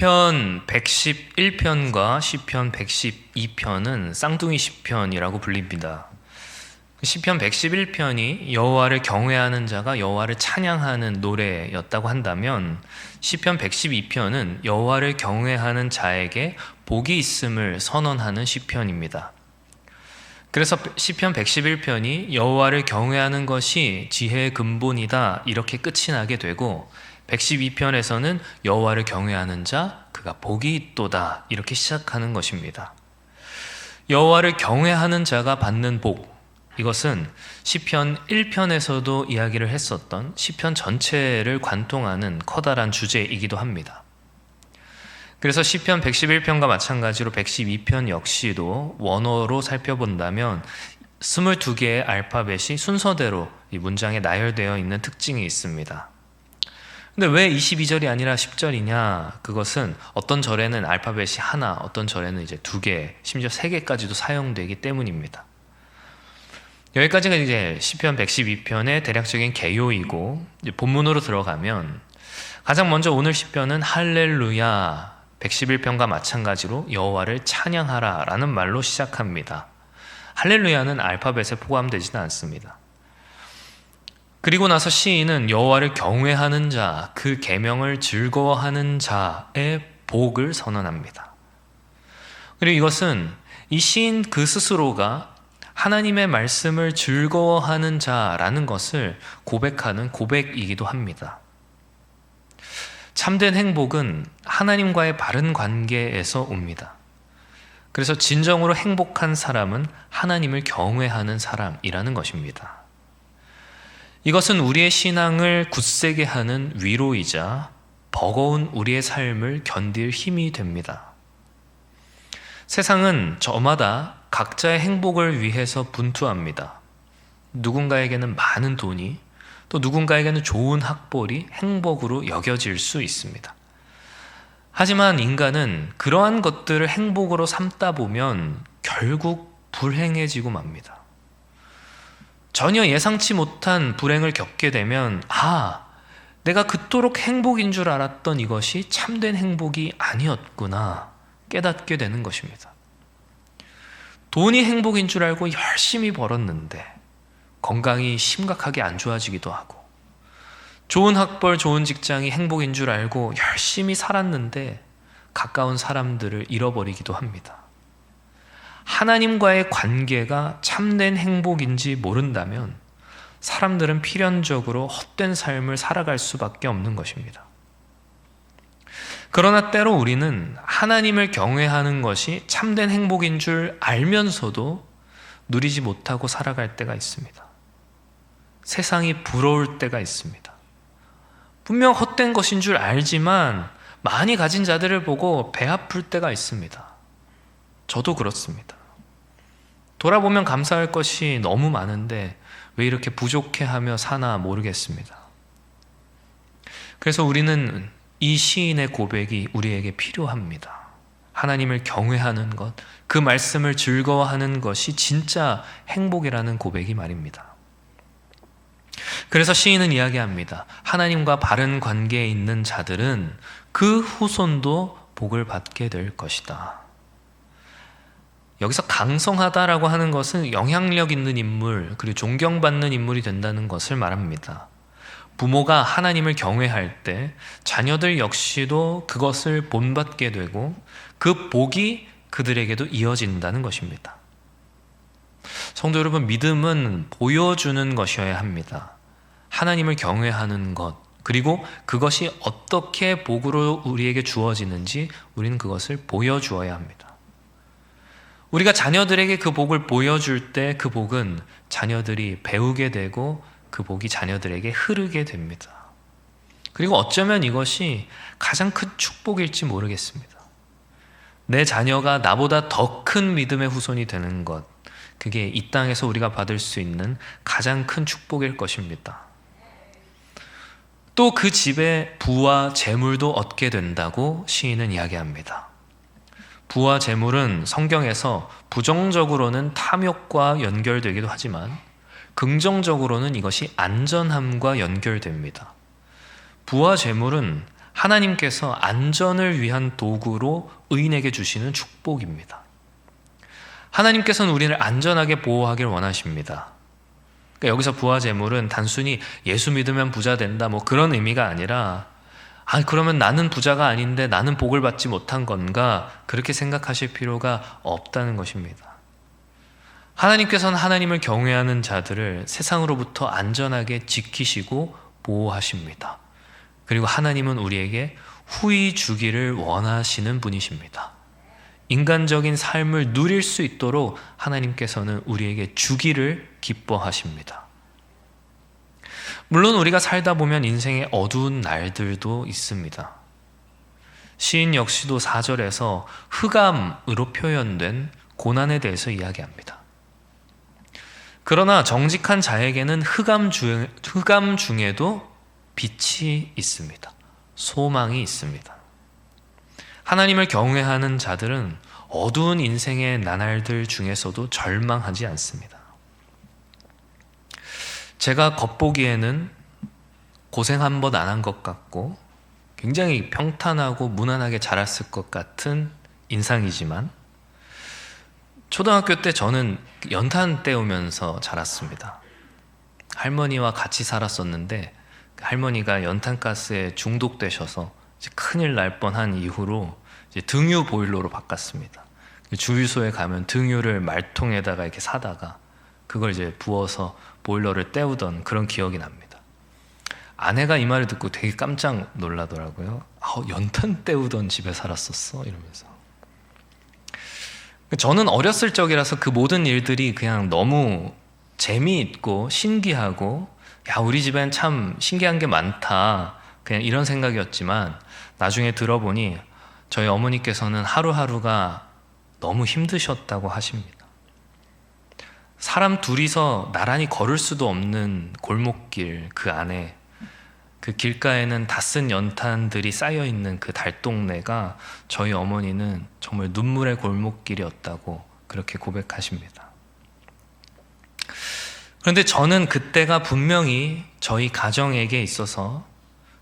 시편 111편과 시편 112편은 쌍둥이 시편이라고 불립니다. 시편 111편이 여호와를 경외하는 자가 여호와를 찬양하는 노래였다고 한다면 시편 112편은 여호와를 경외하는 자에게 복이 있음을 선언하는 시편입니다. 그래서 시편 111편이 여호와를 경외하는 것이 지혜의 근본이다 이렇게 끝이 나게 되고 112편에서는 여호와를 경외하는 자 그가 복이 있도다 이렇게 시작하는 것입니다. 여호와를 경외하는 자가 받는 복, 이것은 시편 1편에서도 이야기를 했었던 시편 전체를 관통하는 커다란 주제이기도 합니다. 그래서 시편 111편과 마찬가지로 112편 역시도 원어로 살펴본다면 22개의 알파벳이 순서대로 이 문장에 나열되어 있는 특징이 있습니다. 근데 왜 22절이 아니라 10절이냐? 그것은 어떤 절에는 알파벳이 하나, 어떤 절에는 이제 2개, 심지어 3개까지도 사용되기 때문입니다. 여기까지가 이제 시편 112편의 대략적인 개요이고, 이제 본문으로 들어가면 가장 먼저 오늘 시편은 할렐루야, 111편과 마찬가지로 여호와를 찬양하라 라는 말로 시작합니다. 할렐루야는 알파벳에 포함되지는 않습니다. 그리고 나서 시인은 여호와를 경외하는 자, 그 계명을 즐거워하는 자의 복을 선언합니다. 그리고 이것은 이 시인 그 스스로가 하나님의 말씀을 즐거워하는 자라는 것을 고백하는 고백이기도 합니다. 참된 행복은 하나님과의 바른 관계에서 옵니다. 그래서 진정으로 행복한 사람은 하나님을 경외하는 사람이라는 것입니다. 이것은 우리의 신앙을 굳세게 하는 위로이자 버거운 우리의 삶을 견딜 힘이 됩니다. 세상은 저마다 각자의 행복을 위해서 분투합니다. 누군가에게는 많은 돈이, 또 누군가에게는 좋은 학벌이 행복으로 여겨질 수 있습니다. 하지만 인간은 그러한 것들을 행복으로 삼다 보면 결국 불행해지고 맙니다. 전혀 예상치 못한 불행을 겪게 되면 내가 그토록 행복인 줄 알았던 이것이 참된 행복이 아니었구나 깨닫게 되는 것입니다. 돈이 행복인 줄 알고 열심히 벌었는데 건강이 심각하게 안 좋아지기도 하고, 좋은 학벌, 좋은 직장이 행복인 줄 알고 열심히 살았는데 가까운 사람들을 잃어버리기도 합니다. 하나님과의 관계가 참된 행복인지 모른다면 사람들은 필연적으로 헛된 삶을 살아갈 수밖에 없는 것입니다. 그러나 때로 우리는 하나님을 경외하는 것이 참된 행복인 줄 알면서도 누리지 못하고 살아갈 때가 있습니다. 세상이 부러울 때가 있습니다. 분명 헛된 것인 줄 알지만 많이 가진 자들을 보고 배 아플 때가 있습니다. 저도 그렇습니다. 돌아보면 감사할 것이 너무 많은데 왜 이렇게 부족해하며 사나 모르겠습니다. 그래서 우리는 이 시인의 고백이 우리에게 필요합니다. 하나님을 경외하는 것, 그 말씀을 즐거워하는 것이 진짜 행복이라는 고백이 말입니다. 그래서 시인은 이야기합니다. 하나님과 바른 관계에 있는 자들은 그 후손도 복을 받게 될 것이다. 여기서 강성하다라고 하는 것은 영향력 있는 인물, 그리고 존경받는 인물이 된다는 것을 말합니다. 부모가 하나님을 경외할 때 자녀들 역시도 그것을 본받게 되고 그 복이 그들에게도 이어진다는 것입니다. 성도 여러분, 믿음은 보여주는 것이어야 합니다. 하나님을 경외하는 것, 그리고 그것이 어떻게 복으로 우리에게 주어지는지 우리는 그것을 보여주어야 합니다. 우리가 자녀들에게 그 복을 보여줄 때 그 복은 자녀들이 배우게 되고 그 복이 자녀들에게 흐르게 됩니다. 그리고 어쩌면 이것이 가장 큰 축복일지 모르겠습니다. 내 자녀가 나보다 더 큰 믿음의 후손이 되는 것, 그게 이 땅에서 우리가 받을 수 있는 가장 큰 축복일 것입니다. 또 그 집에 부와 재물도 얻게 된다고 시인은 이야기합니다. 부와 재물은 성경에서 부정적으로는 탐욕과 연결되기도 하지만 긍정적으로는 이것이 안전함과 연결됩니다. 부와 재물은 하나님께서 안전을 위한 도구로 의인에게 주시는 축복입니다. 하나님께서는 우리를 안전하게 보호하길 원하십니다. 그러니까 여기서 부와 재물은 단순히 예수 믿으면 부자 된다 뭐 그런 의미가 아니라 그러면 나는 부자가 아닌데 나는 복을 받지 못한 건가 그렇게 생각하실 필요가 없다는 것입니다. 하나님께서는 하나님을 경외하는 자들을 세상으로부터 안전하게 지키시고 보호하십니다. 그리고 하나님은 우리에게 후히 주기를 원하시는 분이십니다. 인간적인 삶을 누릴 수 있도록 하나님께서는 우리에게 주기를 기뻐하십니다. 물론 우리가 살다 보면 인생의 어두운 날들도 있습니다. 시인 역시도 4절에서 흑암으로 표현된 고난에 대해서 이야기합니다. 그러나 정직한 자에게는 흑암 중에도 빛이 있습니다. 소망이 있습니다. 하나님을 경외하는 자들은 어두운 인생의 나날들 중에서도 절망하지 않습니다. 제가 겉보기에는 고생 한 번 안 한 것 같고 굉장히 평탄하고 무난하게 자랐을 것 같은 인상이지만 초등학교 때 저는 연탄 떼우면서 자랐습니다. 할머니와 같이 살았었는데 할머니가 연탄가스에 중독되셔서 큰일 날 뻔한 이후로 이제 등유 보일러로 바꿨습니다. 주유소에 가면 등유를 말통에다가 이렇게 사다가 그걸 이제 부어서 보일러를 때우던 그런 기억이 납니다. 아내가 이 말을 듣고 되게 깜짝 놀라더라고요. 연탄 때우던 집에 살았었어? 이러면서. 저는 어렸을 적이라서 그 모든 일들이 그냥 너무 재미있고 신기하고 우리 집엔 참 신기한 게 많다 그냥 이런 생각이었지만 나중에 들어보니 저희 어머니께서는 하루하루가 너무 힘드셨다고 하십니다. 사람 둘이서 나란히 걸을 수도 없는 골목길 그 안에 그 길가에는 다 쓴 연탄들이 쌓여있는 그 달동네가 저희 어머니는 정말 눈물의 골목길이었다고 그렇게 고백하십니다. 그런데 저는 그때가 분명히 저희 가정에게 있어서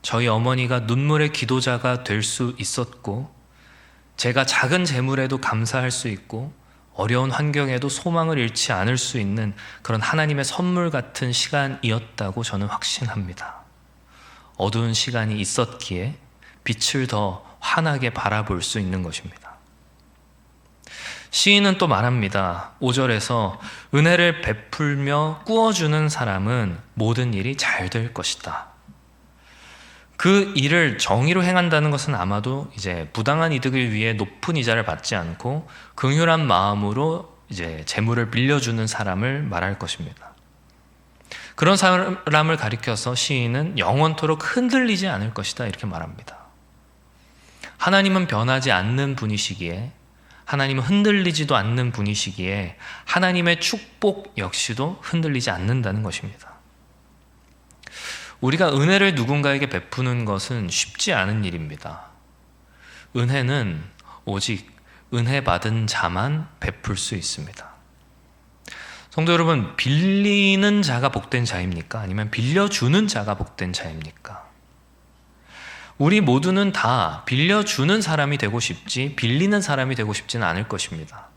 저희 어머니가 눈물의 기도자가 될 수 있었고 제가 작은 재물에도 감사할 수 있고 어려운 환경에도 소망을 잃지 않을 수 있는 그런 하나님의 선물 같은 시간이었다고 저는 확신합니다. 어두운 시간이 있었기에 빛을 더 환하게 바라볼 수 있는 것입니다. 시인은 또 말합니다. 5절에서 은혜를 베풀며 꾸어주는 사람은 모든 일이 잘 될 것이다. 그 일을 정의로 행한다는 것은 아마도 이제 부당한 이득을 위해 높은 이자를 받지 않고 긍휼한 마음으로 이제 재물을 빌려주는 사람을 말할 것입니다. 그런 사람을 가리켜서 시인은 영원토록 흔들리지 않을 것이다 이렇게 말합니다. 하나님은 변하지 않는 분이시기에 하나님은 흔들리지도 않는 분이시기에 하나님의 축복 역시도 흔들리지 않는다는 것입니다. 우리가 은혜를 누군가에게 베푸는 것은 쉽지 않은 일입니다. 은혜는 오직 은혜 받은 자만 베풀 수 있습니다. 성도 여러분, 빌리는 자가 복된 자입니까? 아니면 빌려주는 자가 복된 자입니까? 우리 모두는 다 빌려주는 사람이 되고 싶지 빌리는 사람이 되고 싶지는 않을 것입니다.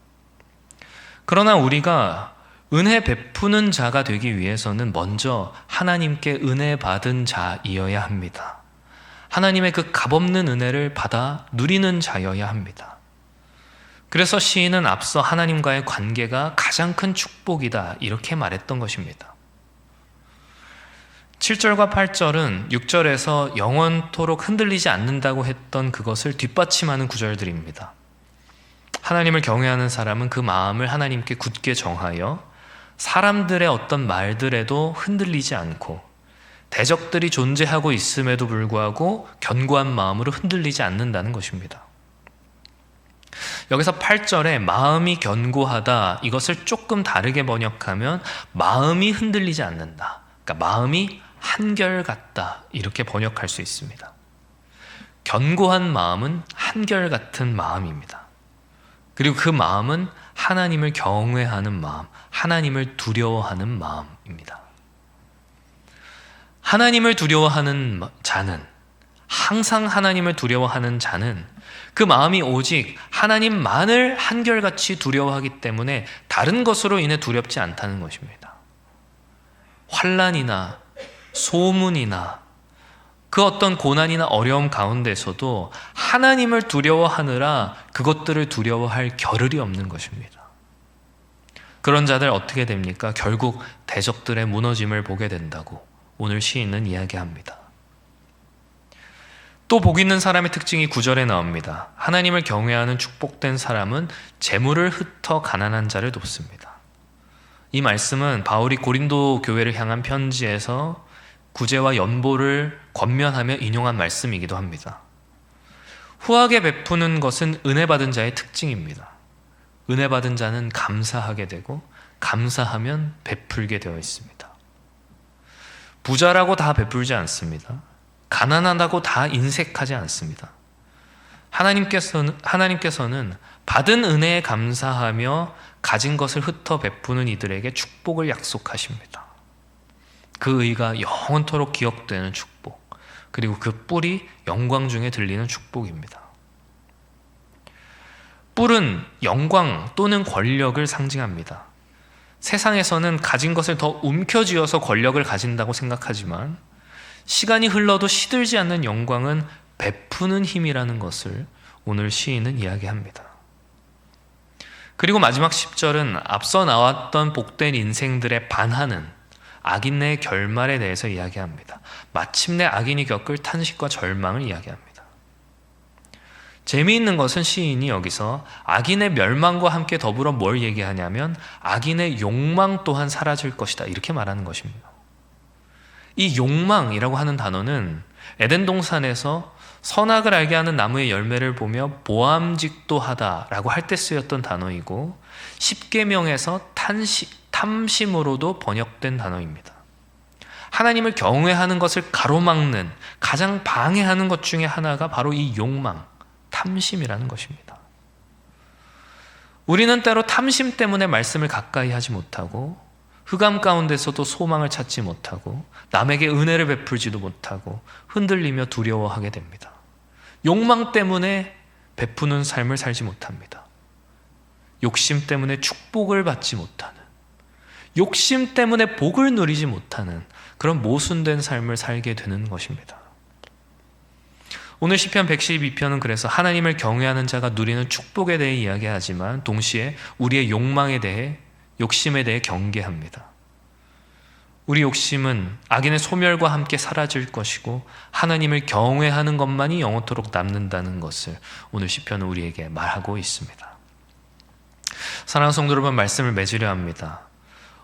그러나 우리가 은혜 베푸는 자가 되기 위해서는 먼저 하나님께 은혜 받은 자이어야 합니다. 하나님의 그 값없는 은혜를 받아 누리는 자여야 합니다. 그래서 시인은 앞서 하나님과의 관계가 가장 큰 축복이다 이렇게 말했던 것입니다. 7절과 8절은 6절에서 영원토록 흔들리지 않는다고 했던 그것을 뒷받침하는 구절들입니다. 하나님을 경외하는 사람은 그 마음을 하나님께 굳게 정하여 사람들의 어떤 말들에도 흔들리지 않고 대적들이 존재하고 있음에도 불구하고 견고한 마음으로 흔들리지 않는다는 것입니다. 여기서 8절에 마음이 견고하다 이것을 조금 다르게 번역하면 마음이 흔들리지 않는다. 그러니까 마음이 한결같다 이렇게 번역할 수 있습니다. 견고한 마음은 한결같은 마음입니다. 그리고 그 마음은 하나님을 경외하는 마음, 하나님을 두려워하는 마음입니다. 하나님을 두려워하는 자는 항상 하나님을 두려워하는 자는 그 마음이 오직 하나님만을 한결같이 두려워하기 때문에 다른 것으로 인해 두렵지 않다는 것입니다. 환난이나 소문이나 그 어떤 고난이나 어려움 가운데서도 하나님을 두려워하느라 그것들을 두려워할 겨를이 없는 것입니다. 그런 자들 어떻게 됩니까? 결국 대적들의 무너짐을 보게 된다고 오늘 시인은 이야기합니다. 또 복 있는 사람의 특징이 9절에 나옵니다. 하나님을 경외하는 축복된 사람은 재물을 흩어 가난한 자를 돕습니다. 이 말씀은 바울이 고린도 교회를 향한 편지에서 구제와 연보를 권면하며 인용한 말씀이기도 합니다. 후하게 베푸는 것은 은혜 받은 자의 특징입니다. 은혜 받은 자는 감사하게 되고 감사하면 베풀게 되어 있습니다. 부자라고 다 베풀지 않습니다. 가난하다고 다 인색하지 않습니다. 하나님께서는 받은 은혜에 감사하며 가진 것을 흩어 베푸는 이들에게 축복을 약속하십니다. 그 의가 영원토록 기억되는 축복, 그리고 그 뿔이 영광 중에 들리는 축복입니다. 뿔은 영광 또는 권력을 상징합니다. 세상에서는 가진 것을 더 움켜쥐어서 권력을 가진다고 생각하지만 시간이 흘러도 시들지 않는 영광은 베푸는 힘이라는 것을 오늘 시인은 이야기합니다. 그리고 마지막 10절은 앞서 나왔던 복된 인생들에 반하는 악인의 결말에 대해서 이야기합니다. 마침내 악인이 겪을 탄식과 절망을 이야기합니다. 재미있는 것은 시인이 여기서 악인의 멸망과 함께 더불어 뭘 얘기하냐면 악인의 욕망 또한 사라질 것이다 이렇게 말하는 것입니다. 이 욕망이라고 하는 단어는 에덴 동산에서 선악을 알게 하는 나무의 열매를 보며 보암직도 하다라고 할 때 쓰였던 단어이고 십계명에서 탐심으로도 번역된 단어입니다. 하나님을 경외하는 것을 가로막는 가장 방해하는 것 중에 하나가 바로 이 욕망, 탐심이라는 것입니다. 우리는 때로 탐심 때문에 말씀을 가까이 하지 못하고 흑암 가운데서도 소망을 찾지 못하고 남에게 은혜를 베풀지도 못하고 흔들리며 두려워하게 됩니다. 욕망 때문에 베푸는 삶을 살지 못합니다. 욕심 때문에 축복을 받지 못하는, 욕심 때문에 복을 누리지 못하는 그런 모순된 삶을 살게 되는 것입니다. 오늘 시편 112편은 그래서 하나님을 경외하는 자가 누리는 축복에 대해 이야기하지만 동시에 우리의 욕망에 대해, 욕심에 대해 경계합니다. 우리 욕심은 악인의 소멸과 함께 사라질 것이고 하나님을 경외하는 것만이 영원토록 남는다는 것을 오늘 시편은 우리에게 말하고 있습니다. 사랑하는 성도 여러분, 말씀을 맺으려 합니다.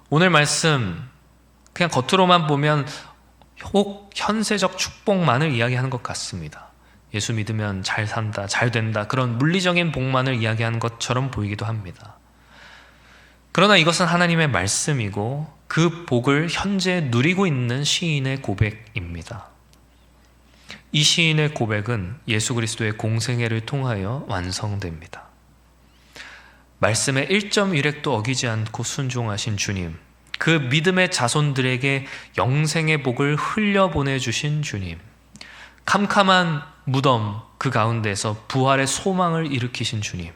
오늘 말씀 그냥 겉으로만 보면 혹 현세적 축복만을 이야기하는 것 같습니다. 예수 믿으면 잘 산다, 잘 된다, 그런 물리적인 복만을 이야기하는 것처럼 보이기도 합니다. 그러나 이것은 하나님의 말씀이고 그 복을 현재 누리고 있는 시인의 고백입니다. 이 시인의 고백은 예수 그리스도의 공생애를 통하여 완성됩니다. 말씀의 1.1획도 어기지 않고 순종하신 주님, 그 믿음의 자손들에게 영생의 복을 흘려보내주신 주님, 캄캄한 무덤 그 가운데서 부활의 소망을 일으키신 주님,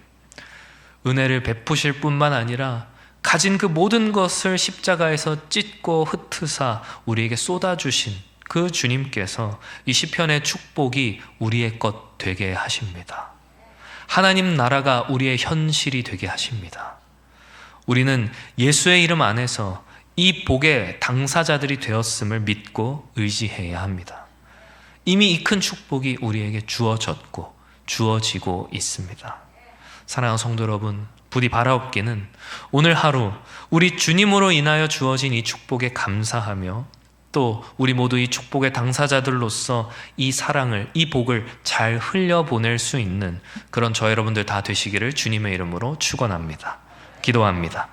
은혜를 베푸실 뿐만 아니라 가진 그 모든 것을 십자가에서 찢고 흩으사 우리에게 쏟아주신 그 주님께서 이 시편의 축복이 우리의 것 되게 하십니다. 하나님 나라가 우리의 현실이 되게 하십니다. 우리는 예수의 이름 안에서 이 복의 당사자들이 되었음을 믿고 의지해야 합니다. 이미 이 큰 축복이 우리에게 주어졌고 주어지고 있습니다. 사랑하는 성도 여러분, 부디 바라옵기는 오늘 하루 우리 주님으로 인하여 주어진 이 축복에 감사하며 또 우리 모두 이 축복의 당사자들로서 이 사랑을, 이 복을 잘 흘려보낼 수 있는 그런 저 여러분들 다 되시기를 주님의 이름으로 축원합니다. 기도합니다.